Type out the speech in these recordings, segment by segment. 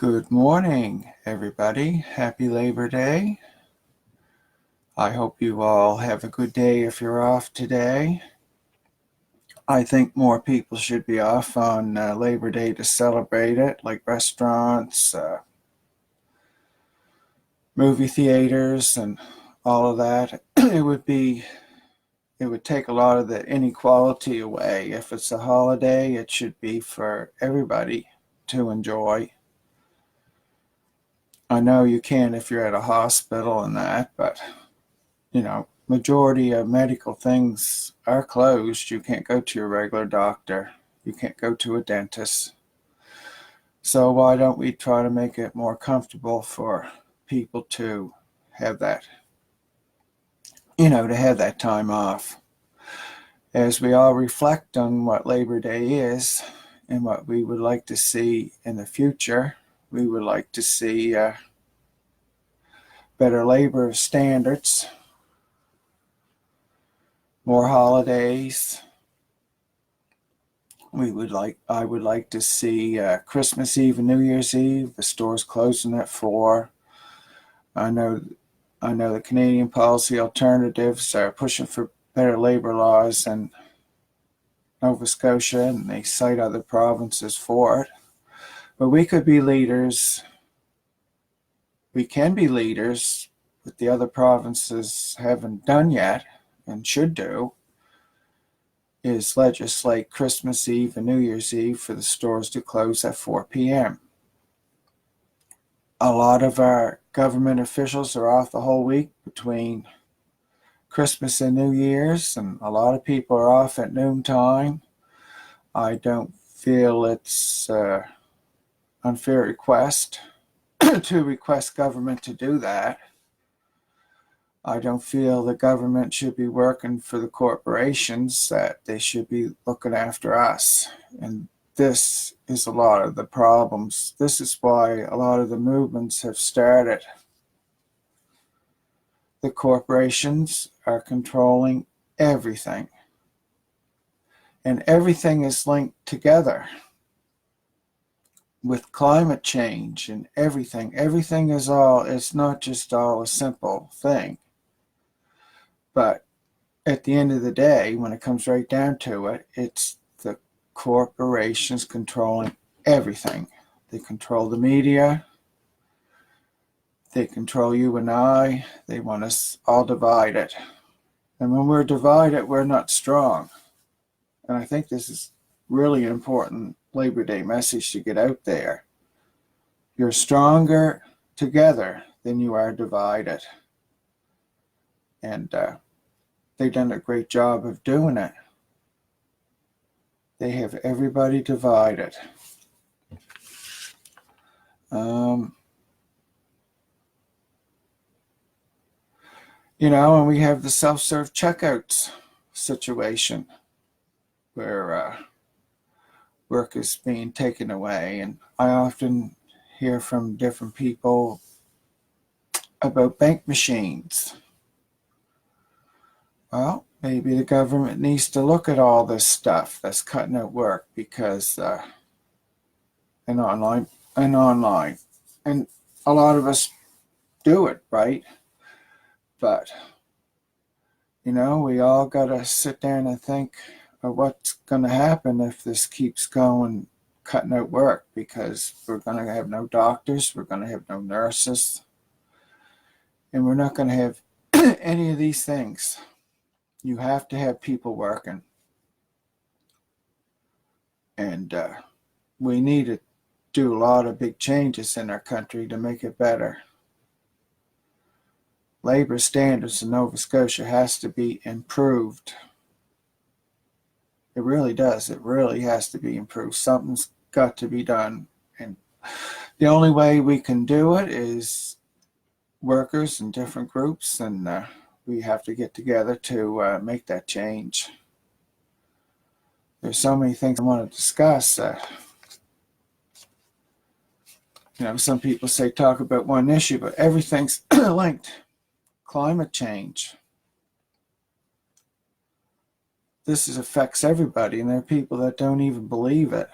Good morning, everybody. Happy Labor Day. I hope you all have a good day if you're off today. I think more people should be off on Labor Day to celebrate it, like restaurants, movie theaters, and all of that. It would take a lot of the inequality away. If it's a holiday, it should be for everybody to enjoy. I know you can if you're at a hospital and that, but majority of medical things are closed. You can't go to your regular doctor. You can't go to a dentist. So why don't we try to make it more comfortable for people to have that, to have that time off? As we all reflect on what Labor Day is and what we would like to see in the future, we would like to see better labor standards, more holidays. I would like to see Christmas Eve and New Year's Eve, the stores closing at 4. I know the Canadian policy alternatives are pushing for better labor laws in Nova Scotia, and they cite other provinces for it. But we could be leaders. We can be leaders, but the other provinces haven't done yet and should do, is legislate Christmas Eve and New Year's Eve for the stores to close at 4 p.m. A lot of our government officials are off the whole week between Christmas and New Year's, and a lot of people are off at noontime. I don't feel it's an unfair request to request government to do that. I don't feel the government should be working for the corporations, that they should be looking after us. And this is a lot of the problems. This is why a lot of the movements have started. The corporations are controlling everything. And everything is linked together with climate change and everything. Everything is it's not just all a simple thing. But at the end of the day, when it comes right down to it, it's the corporations controlling everything. They control the media. They control you and I. They want us all divided. And when we're divided, we're not strong. And I think this is really an important Labor Day message to get out there. You're stronger together than you are divided. And they've done a great job of doing it. They have everybody divided. And we have the self-serve checkouts situation where work is being taken away. And I often hear from different people about bank machines. Well, maybe the government needs to look at all this stuff that's cutting out work, because and online, and a lot of us do it, right? But we all got to sit down and think of what's going to happen if this keeps going, cutting out work, because we're going to have no doctors, we're going to have no nurses, and we're not going to have any of these things. You have to have people working. And we need to do a lot of big changes in our country to make it better. Labor standards in Nova Scotia has to be improved. It really does. It really has to be improved. Something's got to be done. And the only way we can do it is workers in different groups, and we have to get together to make that change. There's so many things I want to discuss. Some people say talk about one issue, but everything's linked. Climate change. This affects everybody, and there are people that don't even believe it.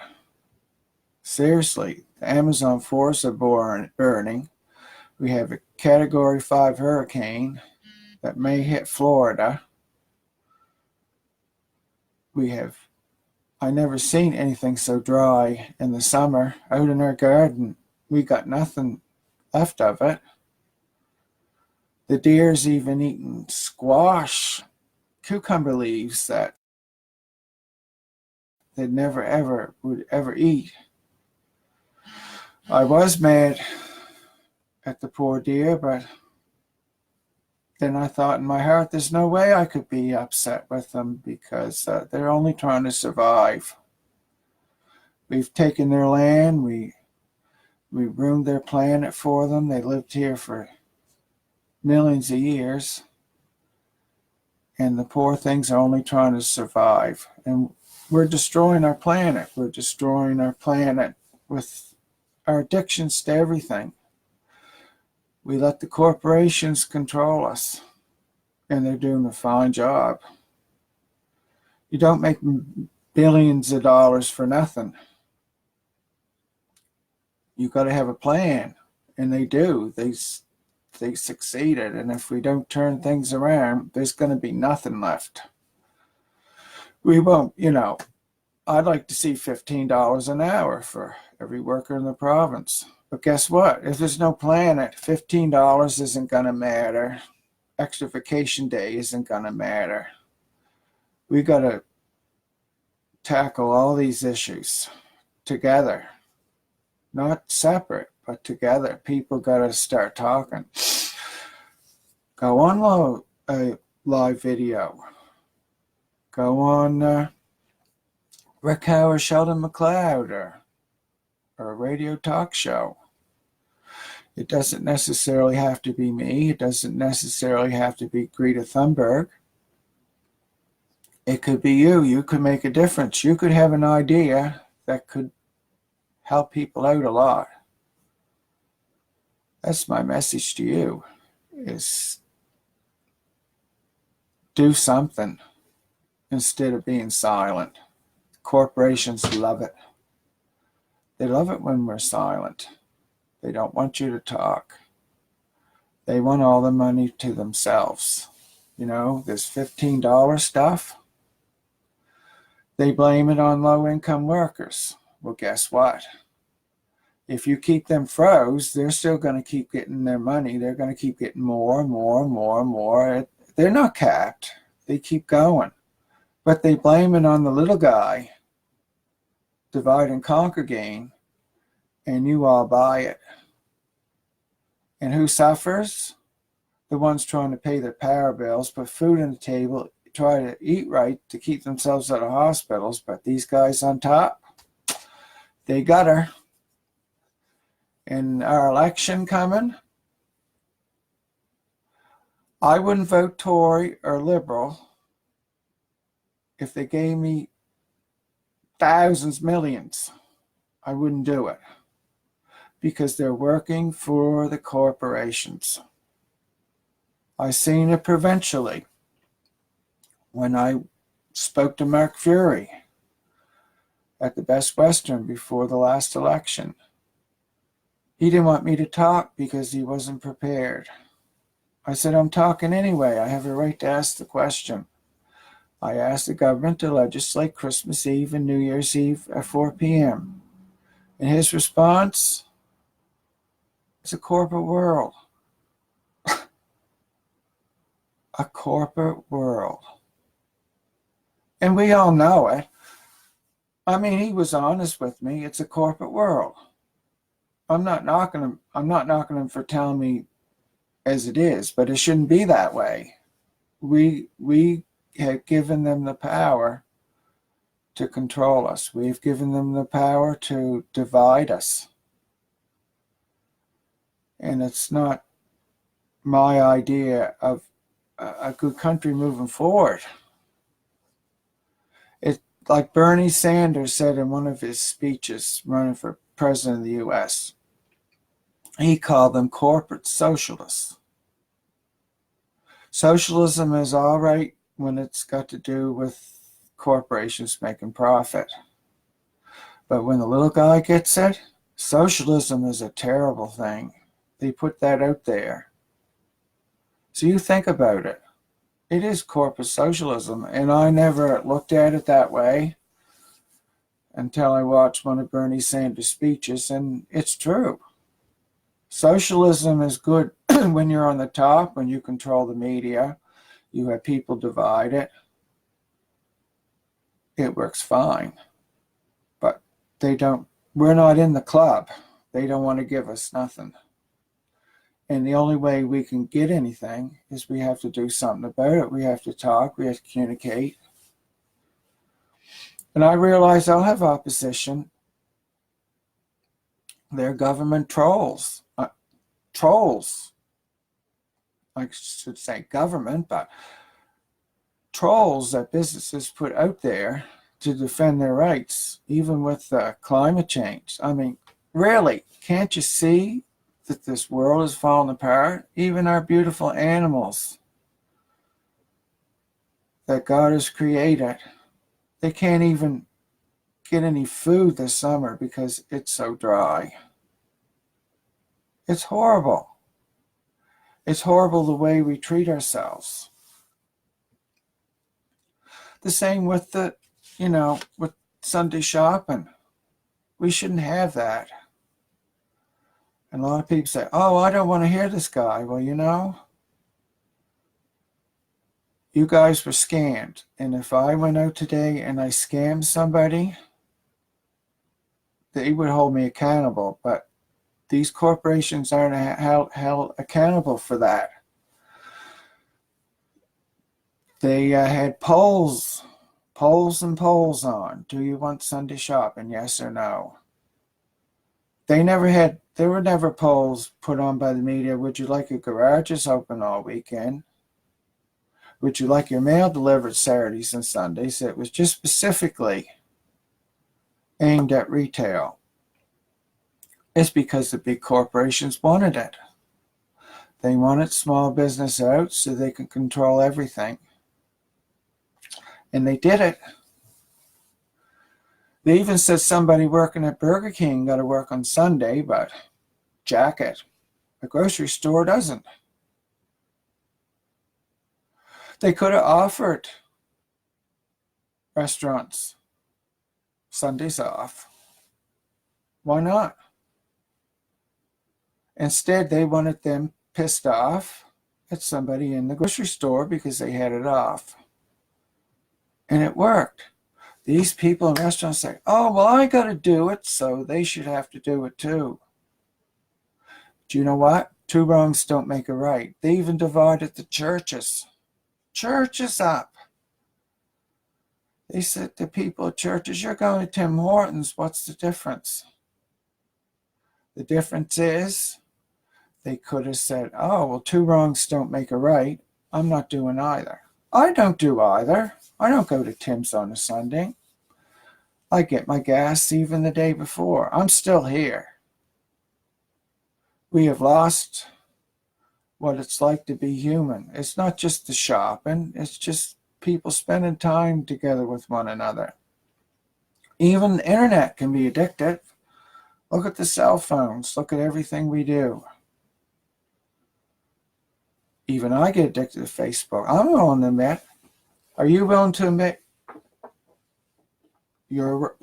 Seriously, the Amazon forests are burning. We have a Category 5 hurricane that may hit Florida. I never seen anything so dry in the summer. Out in our garden, we got nothing left of it. The deer's even eating squash, cucumber leaves that they never ever would ever eat. I was mad at the poor deer, but then I thought in my heart, there's no way I could be upset with them because they're only trying to survive. We've taken their land. We ruined their planet for them. They lived here for millions of years. And the poor things are only trying to survive. And we're destroying our planet. We're destroying our planet with our addictions to everything. We let the corporations control us, and they're doing a fine job. You don't make billions of dollars for nothing. You got to have a plan, and they do. They succeeded, and if we don't turn things around, there's going to be nothing left. We won't, I'd like to see $15 an hour for every worker in the province. But guess what? If there's no planet, $15 isn't going to matter. Extra vacation day isn't going to matter. We got to tackle all these issues together, not separate, but together. People got to start talking. Go on a live video. Go on Rick Howard, Sheldon McLeod, or a radio talk show. It doesn't necessarily have to be me. It doesn't necessarily have to be Greta Thunberg. It could be you. You could make a difference. You could have an idea that could help people out a lot. That's my message to you, is do something instead of being silent. Corporations love it. They love it when we're silent. They don't want you to talk. They want all the money to themselves. This $15 stuff, they blame it on low-income workers. Well, guess what? If you keep them froze, they're still going to keep getting their money. They're going to keep getting more and more and more and more. They're not capped. They keep going. But they blame it on the little guy, divide and conquer game, and you all buy it. And who suffers? The ones trying to pay their power bills, put food on the table, try to eat right to keep themselves out of hospitals. But these guys on top, they got her. In our election coming, I wouldn't vote Tory or Liberal if they gave me thousands, millions. I wouldn't do it, because they're working for the corporations. I seen it provincially when I spoke to Mark Fury at the Best Western before the last election. He didn't want me to talk because he wasn't prepared. I said, I'm talking anyway. I have a right to ask the question. I asked the government to legislate Christmas Eve and New Year's Eve at 4 p.m. And his response, it's a corporate world. A corporate world. And we all know it. I mean, he was honest with me. It's a corporate world. I'm not knocking him for telling me as it is, but it shouldn't be that way. We have given them the power to control us. We've given them the power to divide us. And it's not my idea of a good country moving forward. It's like Bernie Sanders said in one of his speeches running for president of the U.S., he called them corporate socialists. Socialism is all right when it's got to do with corporations making profit. But when the little guy gets it, socialism is a terrible thing. They put that out there. So you think about it. It is corporate socialism, and I never looked at it that way until I watched one of Bernie Sanders' speeches, and it's true. Socialism is good when you're on the top, when you control the media, you have people divided. It works fine. But we're not in the club. They don't want to give us nothing. And the only way we can get anything is we have to do something about it. We have to talk. We have to communicate. And I realize I'll have opposition. They're government trolls. Trolls. I should say government, but trolls that businesses put out there to defend their rights, even with climate change. I mean, really, can't you see that this world is falling apart? Even our beautiful animals that God has created, they can't even get any food this summer because it's so dry. It's horrible. It's horrible the way we treat ourselves. The same with with Sunday shopping. We shouldn't have that. And a lot of people say, oh, I don't want to hear this guy. Well, you guys were scammed. And if I went out today and I scammed somebody, they would hold me accountable. But these corporations aren't held accountable for that. They had polls on. Do you want Sunday shopping? Yes or no? There were never polls put on by the media. Would you like your garages open all weekend? Would you like your mail delivered Saturdays and Sundays? It was just specifically aimed at retail. It's because the big corporations wanted it. They wanted small business out so they could control everything. And they did it. They even said somebody working at Burger King got to work on Sunday, but jack it. A grocery store doesn't. They could have offered restaurants Sundays off. Why not? Instead, they wanted them pissed off at somebody in the grocery store because they had it off. And it worked. These people in restaurants say, oh, well, I got to do it, so they should have to do it too. But you know what? Two wrongs don't make a right. They even divided the churches. Churches up. They said to people at churches, you're going to Tim Hortons. What's the difference? The difference is they could have said, oh, well, two wrongs don't make a right. I'm not doing either. I don't do either. I don't go to Tim's on a Sunday. I get my gas even the day before. I'm still here. We have lost what it's like to be human. It's not just the shopping. It's just people spending time together with one another. Even the internet can be addictive. Look at the cell phones. Look at everything we do. Even I get addicted to Facebook. I'm willing to admit. Are you willing to admit your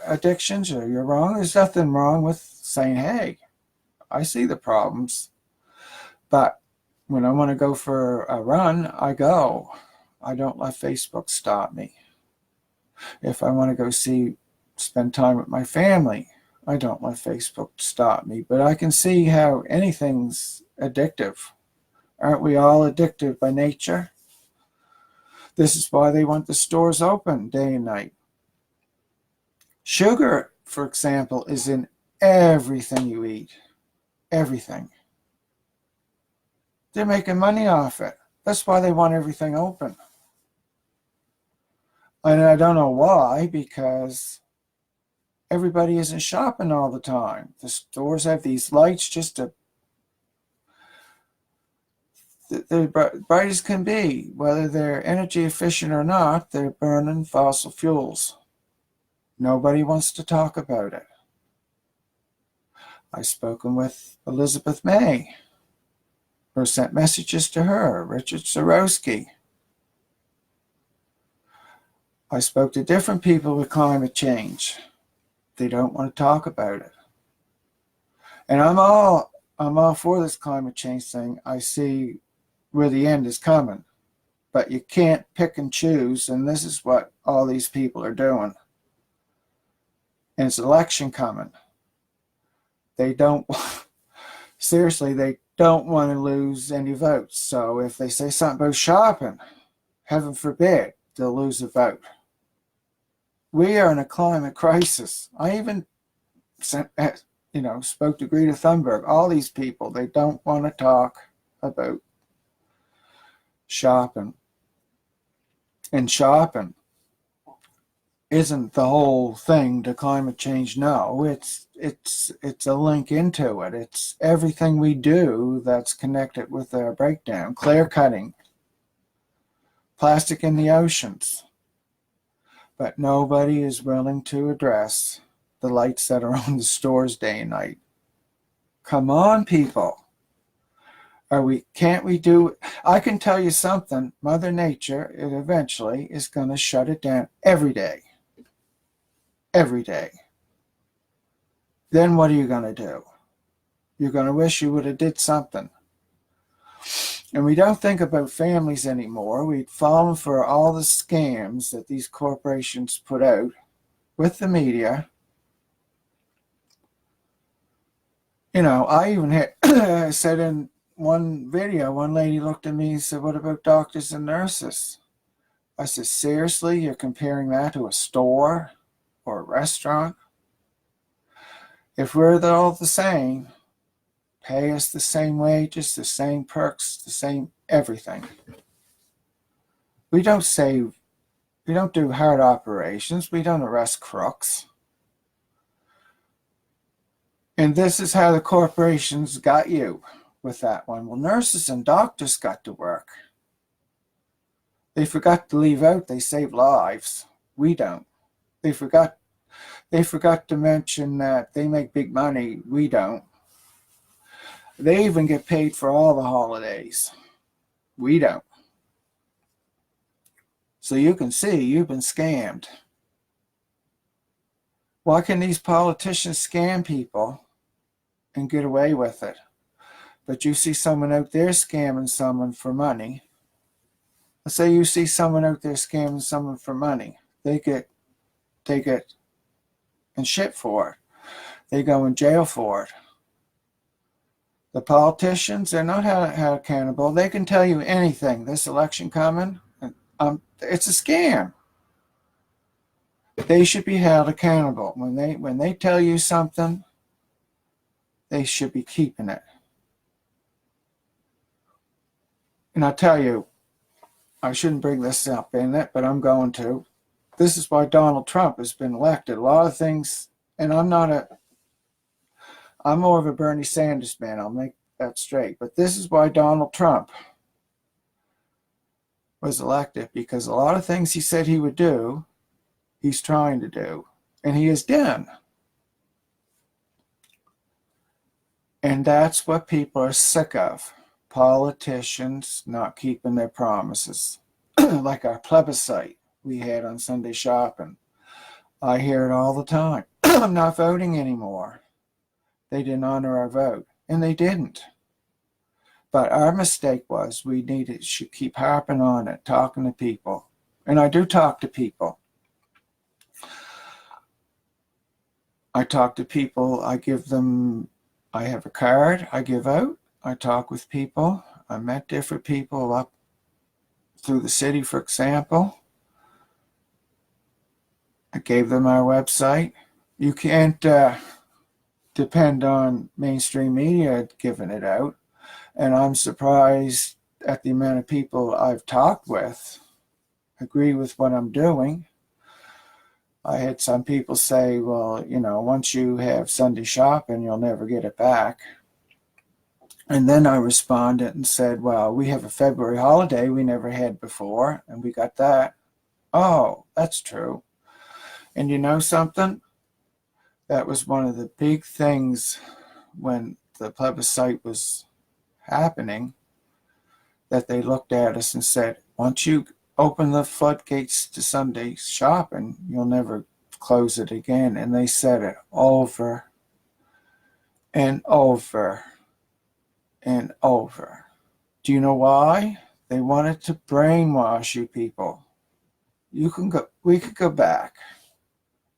addictions or you're wrong? There's nothing wrong with saying, hey, I see the problems. But when I want to go for a run, I go. I don't let Facebook stop me. If I want to go spend time with my family, I don't let Facebook stop me. But I can see how anything's addictive. Aren't we all addicted by nature? This is why they want the stores open day and night. Sugar, for example, is in everything you eat. Everything. They're making money off it. That's why they want everything open. And I don't know why, because everybody isn't shopping all the time. The stores have these lights just to they're bright as can be. Whether they're energy efficient or not, they're burning fossil fuels. Nobody wants to talk about it. I've spoken with Elizabeth May, or sent messages to her, Richard Sorosky. I spoke to different people with climate change. They don't want to talk about it. And I'm all for this climate change thing. I see where the end is coming. But you can't pick and choose, and this is what all these people are doing. And it's election coming. They don't, seriously, they don't want to lose any votes. So if they say something about shopping, heaven forbid, they'll lose a vote. We are in a climate crisis. I even spoke to Greta Thunberg. All these people, they don't want to talk about shopping. And shopping isn't the whole thing to climate change. No, it's a link into it. It's everything we do that's connected with our breakdown. Clear cutting, plastic in the oceans. But nobody is willing to address the lights that are on the stores day and night. Come on, people. Can't we do, I can tell you something, Mother Nature, it eventually is going to shut it down every day. Every day. Then what are you going to do? You're going to wish you would have did something. And we don't think about families anymore. We've fallen for all the scams that these corporations put out with the media. I even had said in one video, one lady looked at me and said, what about doctors and nurses? I said, seriously, you're comparing that to a store or a restaurant? If we're all the same, pay us the same wages, the same perks, the same everything. We don't do heart operations. We don't arrest crooks. And this is how the corporations got you with that one. Well, nurses and doctors got to work. They forgot to leave out they save lives. We don't. They forgot to mention that they make big money. We don't. They even get paid for all the holidays. We don't. So you can see you've been scammed. Why can these politicians scam people and get away with it? But you see someone out there scamming someone for money. Let's say you see someone out there scamming someone for money. They get in shit for it. They go in jail for it. The politicians, they're not held accountable. They can tell you anything. This election coming, it's a scam. They should be held accountable. When they tell you something, they should be keeping it. And I tell you, I shouldn't bring this up in it, but I'm going to. This is why Donald Trump has been elected. A lot of things, and I'm more of a Bernie Sanders man. I'll make that straight. But this is why Donald Trump was elected, because a lot of things he said he would do, he's trying to do, and he has done. And that's what people are sick of. Politicians not keeping their promises. Like our plebiscite we had on Sunday shopping. I hear it all the time. I'm not voting anymore. They didn't honor our vote. And they didn't. But our mistake was we should keep harping on it, talking to people. And I do talk to people. I talk to people. I have a card I give out. I talk with people. I met different people up through the city, for example. I gave them our website. You can't depend on mainstream media giving it out. And I'm surprised at the amount of people I've talked with agree with what I'm doing. I had some people say, well, once you have Sunday shopping, you'll never get it back. And then I responded and said, well, we have a February holiday we never had before, and we got that. Oh, that's true. And you know something? That was one of the big things when the plebiscite was happening, that they looked at us and said, once you open the floodgates to Sunday shopping, you'll never close it again. And they said it over and over and over. Do you know why? They wanted to brainwash you people. You can go, we could go back.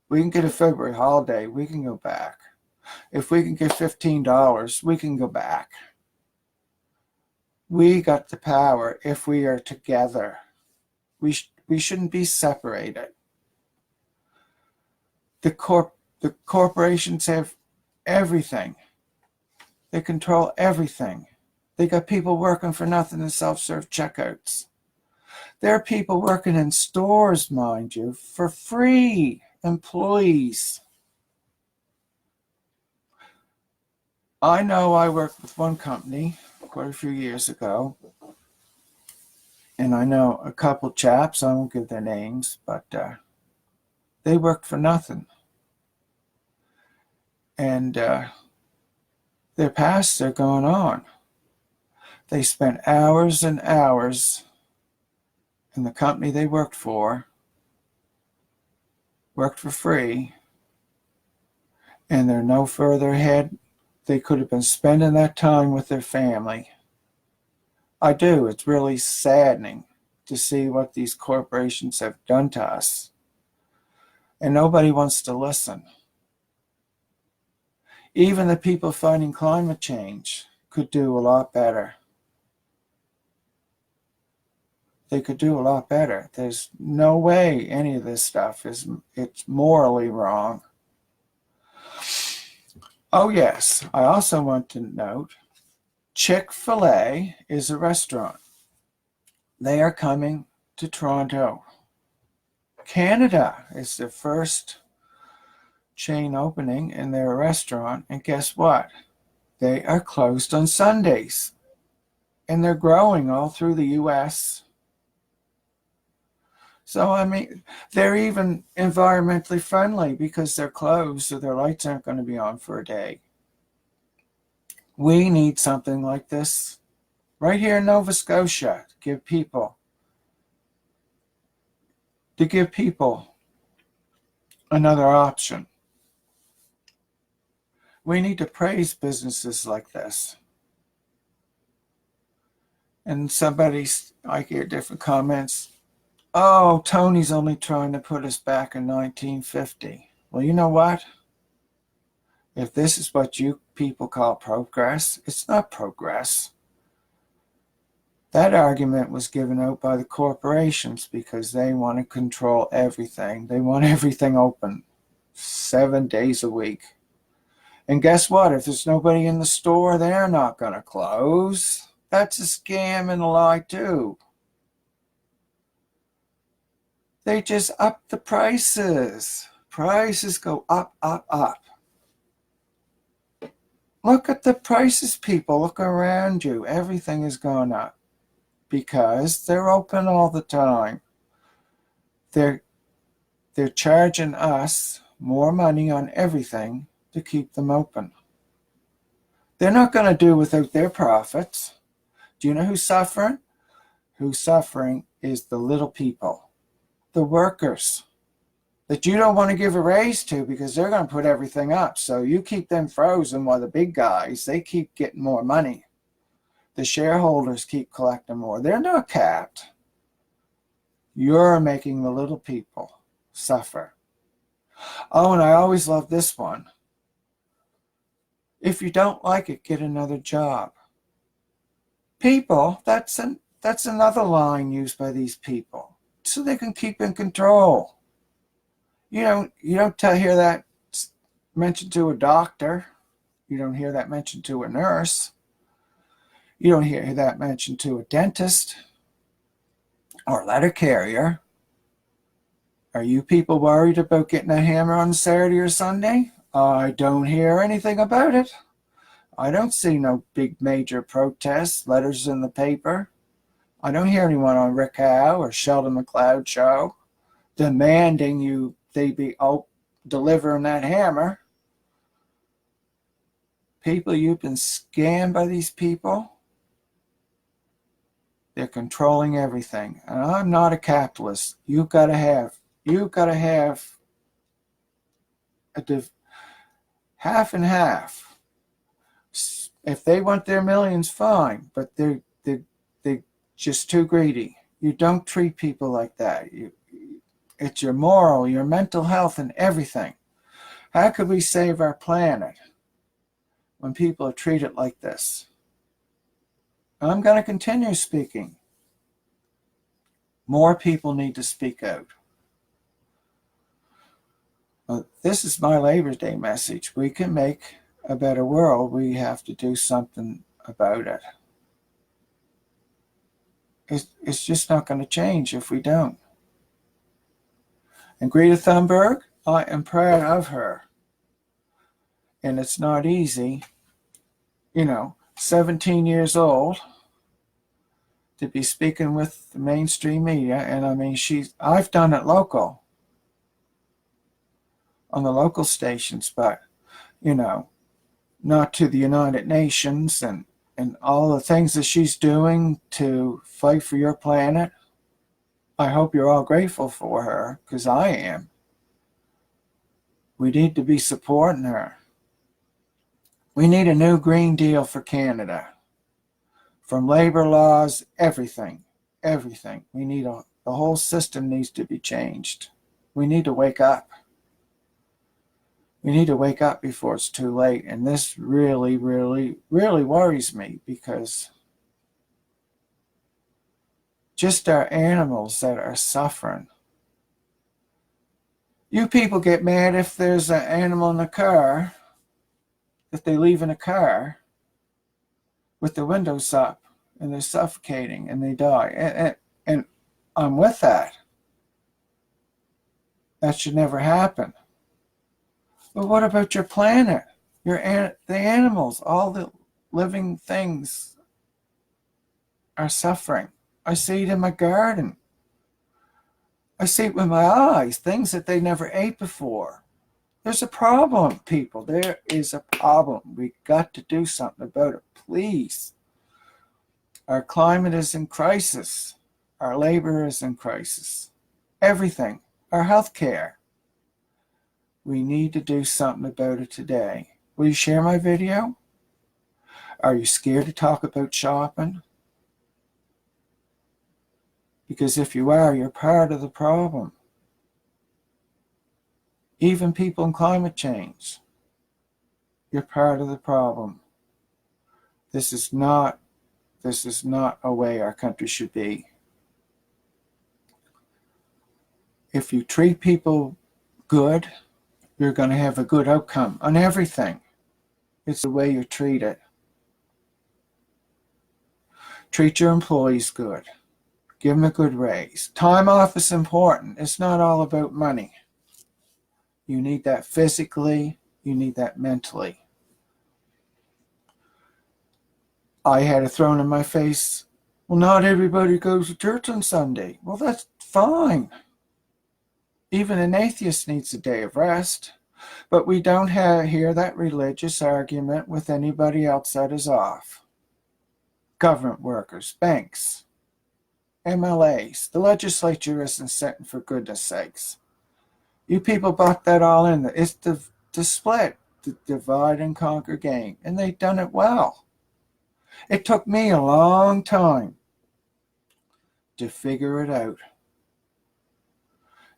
We can get a February holiday, we can go back. If we can get $15, we can go back. We got the power if we are together. We shouldn't be separated. The corporations have everything. They control everything. They got people working for nothing in self-serve checkouts. There are people working in stores, mind you, for free. Employees. I know I worked with one company quite a few years ago, and I know a couple chaps, I won't give their names, but they worked for nothing. And their pasts are going on. They spent hours and hours in the company they worked for free, and they're no further ahead. They could have been spending that time with their family. I do. It's really saddening to see what these corporations have done to us. And nobody wants to listen. Even the people fighting climate change could do a lot better. They could do a lot better. There's no way any of this stuff it's morally wrong. Oh yes, I also want to note, Chick-fil-A is a restaurant. They are coming to Toronto. Canada is the first chain opening in their restaurant, and guess what? They are closed on Sundays, and they're growing all through the US. So, I mean, they're even environmentally friendly because they're closed, so their lights aren't going to be on for a day. We need something like this right here in Nova Scotia to give people another option. We need to praise businesses like this. And I hear different comments. Oh, Tony's only trying to put us back in 1950. Well, you know what? If this is what you people call progress, it's not progress. That argument was given out by the corporations because they want to control everything. They want everything open 7 days a week. And guess what? If there's nobody in the store, they're not going to close. That's a scam and a lie too. They just up the prices. Prices go up, up, up. Look at the prices, people. Look around you. Everything is going up because they're open all the time. They're charging us more money on everything to keep them open. They're not going to do without their profits. Do you know who's suffering? Who's suffering is the little people. The workers that you don't want to give a raise to because they're going to put everything up. So you keep them frozen while the big guys, they keep getting more money. The shareholders keep collecting more. They're not capped. You're making the little people suffer. Oh, and I always love this one. If you don't like it, get another job. People, that's another line used by these people. So they can keep in control. You don't hear that mentioned to a doctor. You don't hear that mentioned to a nurse. You don't hear that mentioned to a dentist or a letter carrier. Are you people worried about getting a hammer on Saturday or Sunday? I don't hear anything about it. I don't see no big major protests, letters in the paper. I don't hear anyone on Rick Howe or Sheldon McLeod show demanding you they be delivering that hammer. People, you've been scammed by these people. They're controlling everything. And I'm not a capitalist. You've got to have a half and half. If they want their millions, fine, but they're just too greedy. You don't treat people like that. It's your moral, your mental health, and everything. How could we save our planet when people are treated like this? I'm going to continue speaking. More people need to speak out. This is my Labor Day message. We can make a better world. We have to do something about it. It's just not going to change if we don't. And Greta Thunberg, I am proud of her. And it's not easy, 17 years old, to be speaking with the mainstream media. And I mean, I've done it local, on the local stations, but, not to the United Nations and all the things that she's doing to fight for your planet. I hope you're all grateful for her, because I am. We need to be supporting her. We need a new Green Deal for Canada. From labor laws, everything. We need the whole system needs to be changed. We need to wake up. We need to wake up before it's too late. And this really, really, really worries me, because just our animals that are suffering. You people get mad if there's an animal in the car, if they leave in a car with the windows up and they're suffocating and they die. And I'm with that. That should never happen. But what about your planet? The animals, all the living things are suffering. I see it in my garden. I see it with my eyes, things that they never ate before. There's a problem, people. There is a problem. We got to do something about it, please. Our climate is in crisis. Our labor is in crisis. Everything. Our health care. We need to do something about it today. Will you share my video? Are you scared to talk about shopping? Because if you are, you're part of the problem. Even people in climate change, you're part of the problem. This is not a way our country should be. If you treat people good, you're going to have a good outcome on everything. It's the way you're treated. Treat your employees good. Give them a good raise. Time off is important. It's not all about money. You need that physically. You need that mentally. I had it thrown in my face. Well, not everybody goes to church on Sunday. Well, that's fine. Even an atheist needs a day of rest. But we don't hear that religious argument with anybody else that is off. Government workers, banks, MLAs. The legislature isn't sitting, for goodness sakes. You people bought that all in. It's the split, the divide and conquer game. And they've done it well. It took me a long time to figure it out.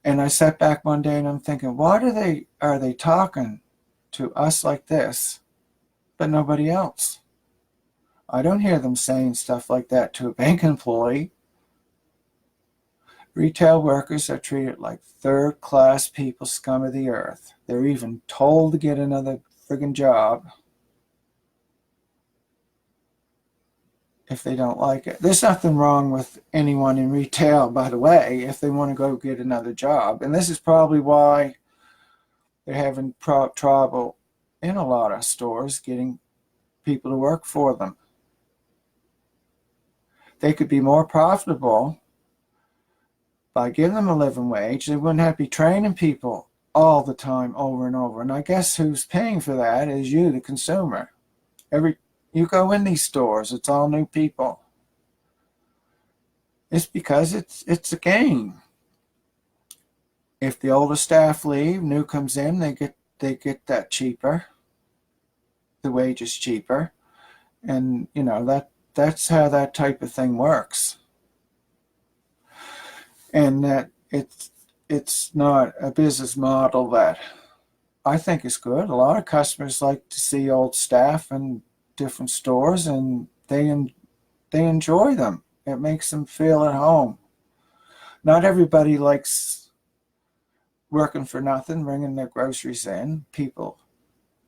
And I sat back one day and I'm thinking, why are they talking to us like this, but nobody else? I don't hear them saying stuff like that to a bank employee. Retail workers are treated like third-class people, scum of the earth. They're even told to get another friggin' job if they don't like it. There's nothing wrong with anyone in retail, by the way, if they want to go get another job. And this is probably why they're having trouble in a lot of stores getting people to work for them. They could be more profitable By giving them a living wage, they wouldn't have to be training people all the time over and over. And I guess who's paying for that is you, the consumer. You go in these stores, it's all new people. It's because it's a game. If the older staff leave, new comes in, they get that cheaper. The wage is cheaper. And that's how that type of thing works. And that it's not a business model that I think is good. A lot of customers like to see old staff in different stores, and they enjoy them. It makes them feel at home. Not everybody likes working for nothing, bringing their groceries in. People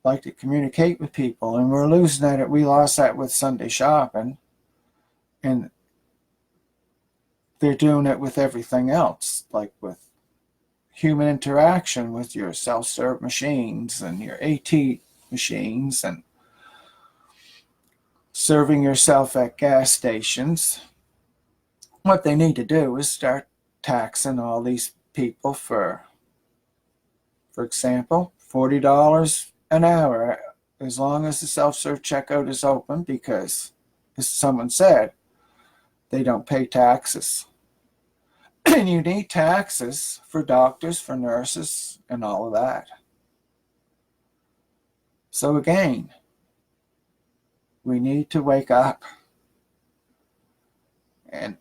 like to communicate with people, and we're losing that. We lost that with Sunday shopping, and they're doing it with everything else, like with human interaction with your self-serve machines and your AT machines and serving yourself at gas stations. What they need to do is start taxing all these people for example, $40 an hour as long as the self-serve checkout is open, because, as someone said, they don't pay taxes. And you need taxes for doctors, for nurses, and all of that. So again, we need to wake up. And,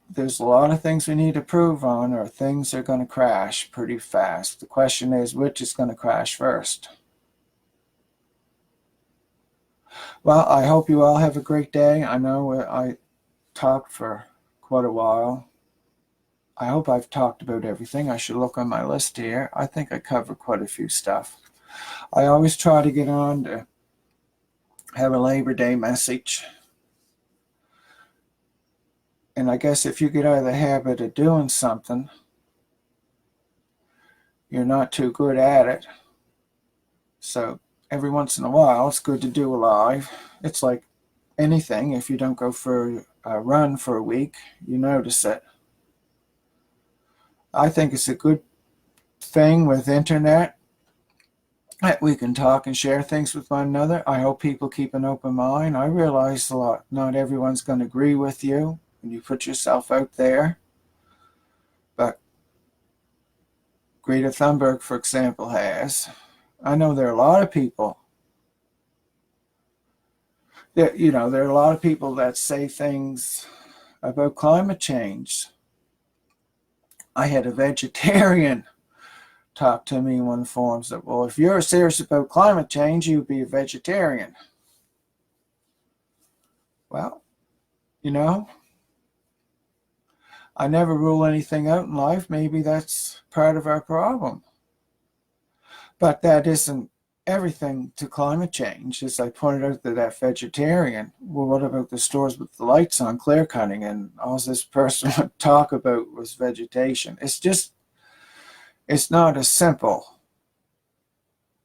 there's a lot of things we need to prove on, or things are going to crash pretty fast. The question is, which is going to crash first? Well, I hope you all have a great day. I know I talked for quite a while. I hope I've talked about everything. I should look on my list here. I think I covered quite a few stuff. I always try to get on to have a Labor Day message. And I guess if you get out of the habit of doing something, you're not too good at it. So every once in a while, it's good to do a live. It's like anything. If you don't go for a run for a week, you notice it. I think it's a good thing with internet that we can talk and share things with one another. I hope people keep an open mind. I realize not everyone's going to agree with you when you put yourself out there. But Greta Thunberg, for example, has. I know there are a lot of people there are a lot of people that say things about climate change. I had a vegetarian talk to me in one forum, said, well, if you're serious about climate change, you'd be a vegetarian. Well, I never rule anything out in life. Maybe that's part of our problem. But that isn't everything to climate change. As I pointed out to that vegetarian, well, what about the stores with the lights on, clear cutting, and all this person would talk about was vegetation. It's not a simple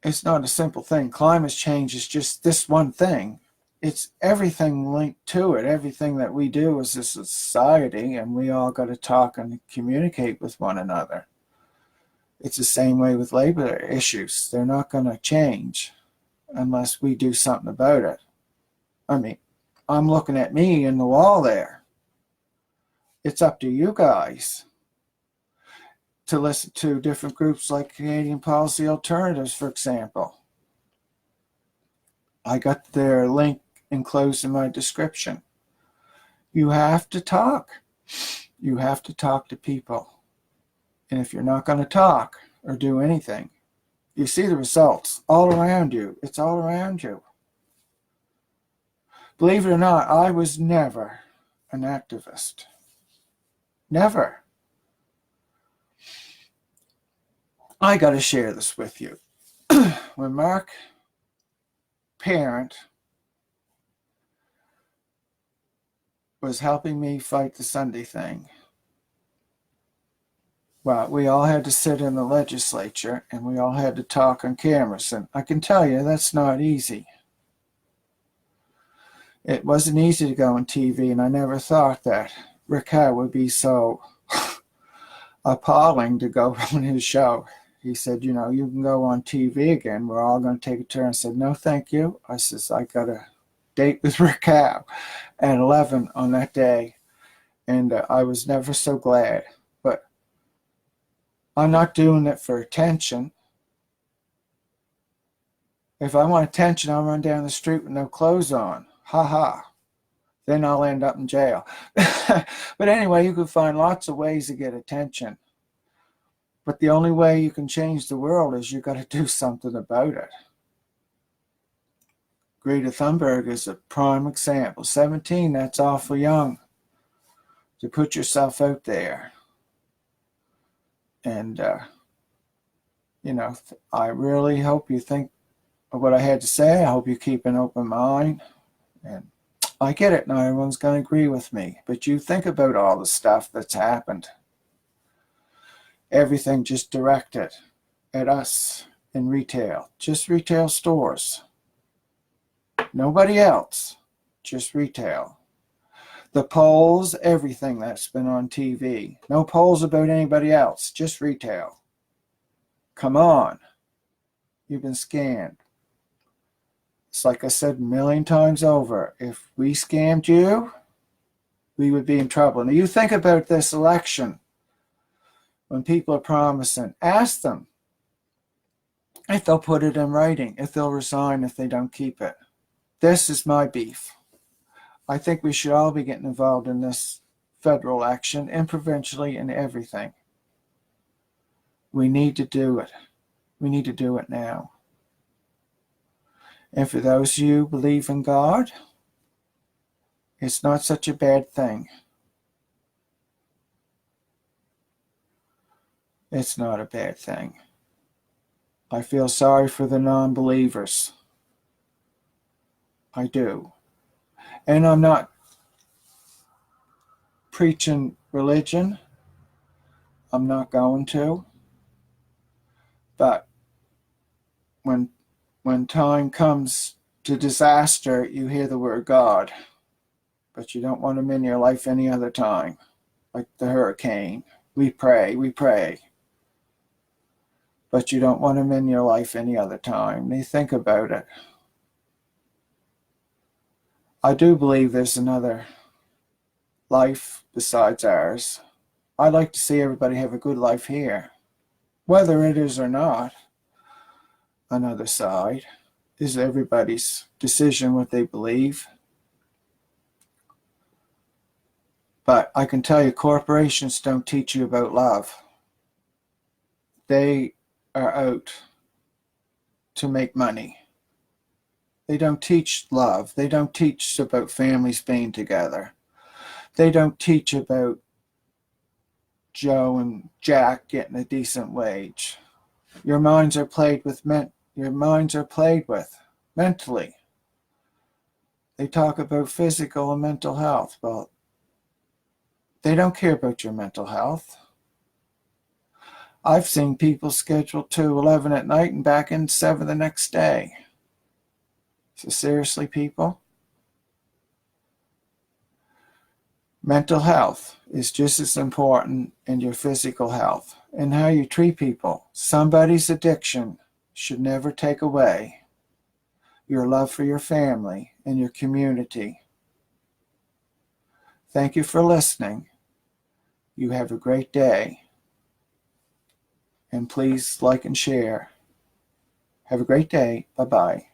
thing. Climate change is just this one thing. It's everything linked to it, everything that we do as a society, and we all got to talk and communicate with one another. It's the same way with labor issues. They're not going to change unless we do something about it. I mean, I'm looking at me in the wall there. It's up to you guys to listen to different groups like Canadian Policy Alternatives, for example. I got their link enclosed in my description. You have to talk. You have to talk to people. And if you're not going to talk or do anything, you see the results all around you. It's all around you. Believe it or not, I was never an activist. Never. I got to share this with you. When Mark Parent was helping me fight the Sunday thing, well, we all had to sit in the legislature and we all had to talk on cameras. And I can tell you, that's not easy. It wasn't easy to go on TV, and I never thought that Rick would be so appalling to go on his show. He said, you know, you can go on TV again. We're all going to take a turn. I said, no, thank you. I says, I got a date with Rick at 11 on that day. And I was never so glad. But I'm not doing it for attention. If I want attention, I'll run down the street with no clothes on. Ha ha. Then I'll end up in jail. But anyway, you can find lots of ways to get attention. But the only way you can change the world is you got to do something about it. Greta Thunberg is a prime example. 17, that's awful young to put yourself out there. And, you know, I really hope you think of what I had to say. I hope you keep an open mind. And I get it, not everyone's going to agree with me. But you think about all the stuff that's happened. Everything just directed at us in retail. Just retail stores. Nobody else. Just retail. The polls, everything that's been on TV. No polls about anybody else. Just retail. Come on. You've been scammed. It's like I said a million times over. If we scammed you, we would be in trouble. Now you think about this election. When people are promising, ask them if they'll put it in writing, if they'll resign if they don't keep it. This is my beef. I think we should all be getting involved in this federal election and provincially and everything. We need to do it. We need to do it now. And for those of you who believe in God, it's not such a bad thing. It's not a bad thing. I feel sorry for the non-believers. I do. And I'm not preaching religion. I'm not going to. But when time comes to disaster, you hear the word God. But you don't want him in your life any other time. Like the hurricane. We pray, we pray. But you don't want him in your life any other time. You think about it. I do believe there's another life besides ours. I'd like to see everybody have a good life here. Whether it is or not, another side is everybody's decision what they believe. But I can tell you, corporations don't teach you about love. They are out to make money. They don't teach love. They don't teach about families being together. They don't teach about Joe and Jack getting a decent wage. Your minds are played with mentally. They talk about physical and mental health. Well, they don't care about your mental health. I've seen people scheduled to 11 at night and back in 7 the next day. So seriously, people, mental health is just as important in your physical health and how you treat people. Somebody's addiction should never take away your love for your family and your community. Thank you for listening. You have a great day. And please like and share. Have a great day. Bye-bye.